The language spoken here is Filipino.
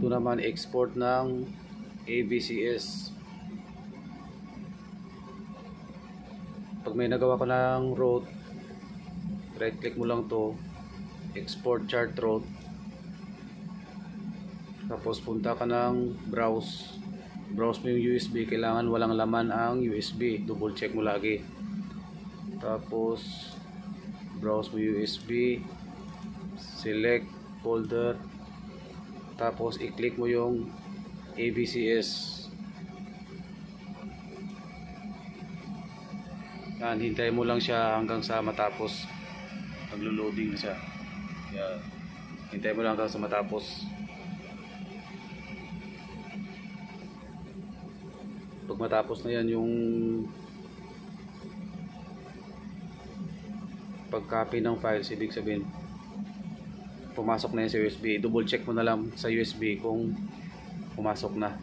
Ito naman export ng ABCS. Pag may nagawa ka ng route, right click mo lang to, export chart route, tapos punta ka ng browse mo yung USB. Kailangan walang laman ang USB, double check mo lagi. Tapos browse mo USB, select folder, tapos i-click mo yung ABCS. Yan, hintay mo lang siya hanggang sa matapos. Maglo-loading na siya. Yan, hintay mo lang hanggang sa matapos. Pag matapos na yan yung pag-copy ng files, ibig sabihin pumasok na yan sa USB. Double check mo na lang sa USB kung pumasok na.